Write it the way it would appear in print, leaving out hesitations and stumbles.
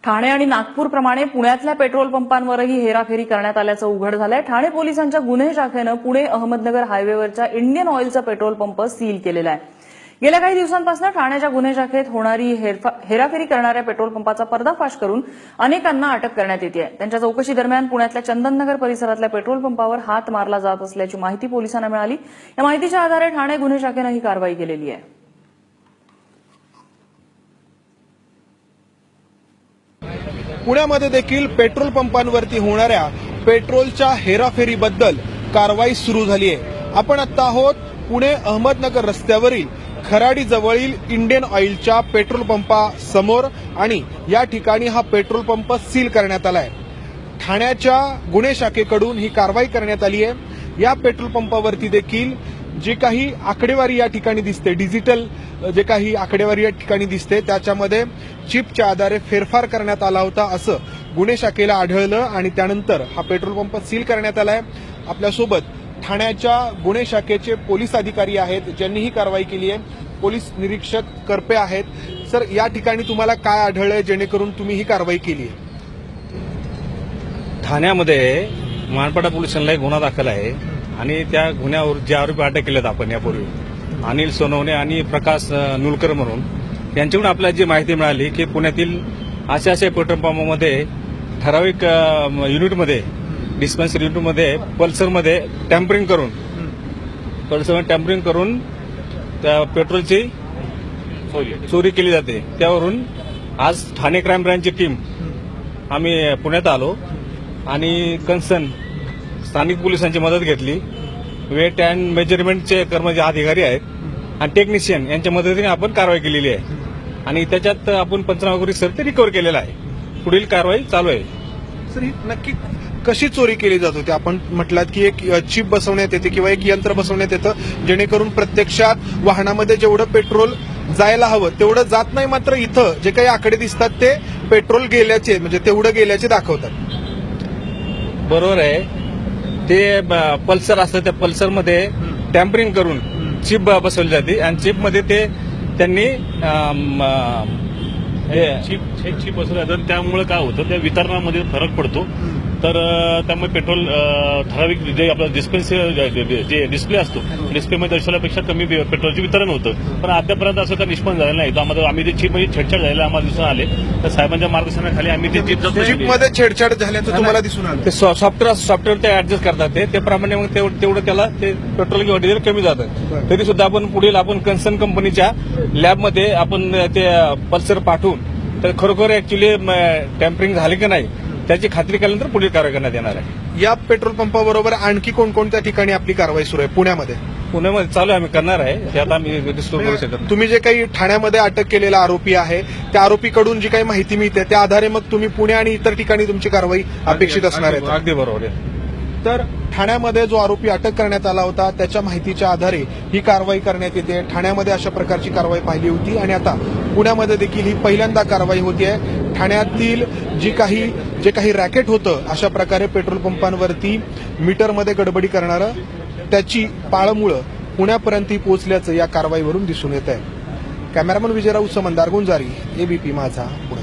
ठाणे आणि नागपूरप्रमाणे पुण्यातल्या पेट्रोल पंपांवरही हेराफेरी करण्यात आल्याचं उघड झालंय। ठाणे पोलिसांच्या गुन्हे शाखेनं पुणे अहमदनगर हायवेवरच्या इंडियन ऑइलचा पेट्रोल पंप सील केलेला आहे। गेल्या काही दिवसांपासून ठाण्याच्या गुन्हे शाखेत होणारी हेराफेरी करणाऱ्या पेट्रोल पंपाचा पर्दाफाश करून अनेकांना अटक करण्यात येते आहे। त्यांच्या चौकशी दरम्यान पुण्यातल्या चंदननगर परिसरातल्या पेट्रोल पंपावर हात मारला जात असल्याची माहिती पोलिसांना मिळाली। या माहितीच्या आधारे ठाणे गुन्हे शाखेनं ही कारवाई केलेली आहे। पुण्यामध्ये देखील पेट्रोल पंपांवरती होणाऱ्या पेट्रोलच्या हेराफेरीबद्दल कारवाई सुरू झाली आहे। आपण आता आहोत पुणे अहमदनगर रस्त्यावरील खराडी जवळील इंडियन ऑइलच्या पेट्रोल पंपासमोर आणि या ठिकाणी हा पेट्रोल पंप सील करण्यात आला आहे। ठाण्याच्या गुन्हे शाखेकडून ही कारवाई करण्यात आली आहे। या पेट्रोल पंपावरती देखील जी काही आकडेवारी या ठिकाणी दिसते, डिजिटल जे काही आकडेवारी या ठिकाणी दिसते, त्याच्यामध्ये चिपच्या आधारे फेरफार करण्यात आला होता असं गुन्हे शाखेला आढळलं आणि त्यानंतर हा पेट्रोल पंप सील करण्यात आला आहे। आपल्यासोबत ठाण्याच्या गुन्हे शाखेचे पोलीस अधिकारी आहेत ज्यांनी ही कारवाई केली आहे। पोलीस निरीक्षक करपे आहेत। सर, या ठिकाणी तुम्हाला काय आढळलंय जेणेकरून तुम्ही ही कारवाई केली आहे? ठाण्यामध्ये मानपाडा पोलिसांना एक गुन्हा दाखल आहे आणि त्या गुन्ह्यावर जे आरोपी अटक केलेत आपण यापूर्वी, अनिल सोनवणे आणि प्रकाश नुलकर म्हणून, यांच्याकडून आपल्याला जी माहिती मिळाली की पुण्यातील अशा पेट्रोल पंपामध्ये ठराविक युनिटमध्ये, डिस्पेन्सरी युनिटमध्ये पल्सरमध्ये टॅम्परिंग करून त्या पेट्रोलची चोरी केली जाते। त्यावरून आज ठाणे क्राईम ब्रँचची टीम आम्ही पुण्यात आलो आणि कन्सर्न स्थानिक पोलिसांची मदत घेतली। वेट अँड मेजरमेंटचे कर्मचारी अधिकारी आहेत आणि टेक्निशियन यांच्या मदतीने आपण कारवाई केलेली आहे आणि त्याच्यात आपण पंचनामा करून ते रिकव्हर केलेला आहे। पुढील कारवाई चालू आहे। सर, ही नक्की कशी चोरी केली जात होती? आपण म्हटलात की एक चिप बसवण्यात येते किंवा एक यंत्र बसवण्यात येतं जेणेकरून प्रत्यक्षात वाहनामध्ये जेवढं पेट्रोल जायला हवं तेवढं जात नाही, मात्र इथं जे काही आकडे दिसतात ते पेट्रोल गेल्याचे, म्हणजे तेवढं गेल्याचे दाखवतात। बरोबर आहे। ते पल्सर असतं, त्या पल्सरमध्ये टॅम्परिंग करून चिप बसवली जाते आणि चिपमध्ये ते त्यांनी चिप बसवल्या जातात। त्यामुळे काय होतं, त्या वितरणामध्ये फरक पडतो। तर त्यामुळे पेट्रोल ठराविक जे आपला जे डिस्प्ले असतो, डिस्प्लेमध्ये दर्शवल्यापेक्षा कमी पेट्रोलचे वितरण होतं। पण अद्यापर्यंत असं काही निष्पन्न झालं नाही। तर आम्ही ते चिपमध्ये छेडछाड झालेला आम्हाला दिसून आले, तर साहेबांच्या मार्गदर्शनाखाली आम्ही ते चिपमध्ये छेडछाड झाल्याचं तुम्हाला दिसून आलं? ते सॉफ्टवेअर ते ऍडजस्ट करतात त्याप्रमाणे मग तेवढं त्याला ते पेट्रोल किंवा डिझेल कमी जातं। तरी सुद्धा आपण पुढील कन्सर्न कंपनीच्या लॅबमध्ये आपण ते पल्सर पाठवून तर खरोखर ऍक्च्युली टॅम्परिंग झाले की नाही त्याची खात्री केल्यानंतर पुढील कारवाई करण्यात येणार आहे। या पेट्रोल पंपाबरोबर आणखी कोणकोणत्या ठिकाणी आपली कारवाई सुरू आहे? पुण्यामध्ये चालू आम्ही करणार आहे, ते आता आम्ही डिस्क्लोज करू शकत। तुम्ही जे काही ठाण्यामध्ये अटक केलेला आरोपी आहे त्या आरोपीकडून जी काही माहिती मिळते त्या आधारे मग तुम्ही पुणे आणि इतर ठिकाणी तुमची कारवाई अपेक्षित असणार आहे? अगदी बरोबर आहे। तर ठाण्यामध्ये जो आरोपी अटक करण्यात आला होता त्याच्या माहितीच्या आधारे ही कारवाई करण्यात येते। ठाण्यामध्ये अशा प्रकारची कारवाई पाहिली होती आणि आता पुण्यामध्ये देखील ही पहिल्यांदा कारवाई होतीये। ठाण्यातील जे काही रॅकेट होतं, अशा प्रकारे पेट्रोल पंपांवरती मीटरमध्ये गडबडी करणारं, त्याची पाळमुळं पुण्यापर्यंत पोहोचल्याचं या कारवाईवरून दिसून येत आहे। कॅमेरामन विजयराव समंदार गुंजारी, एबीपी माझा, पुणे।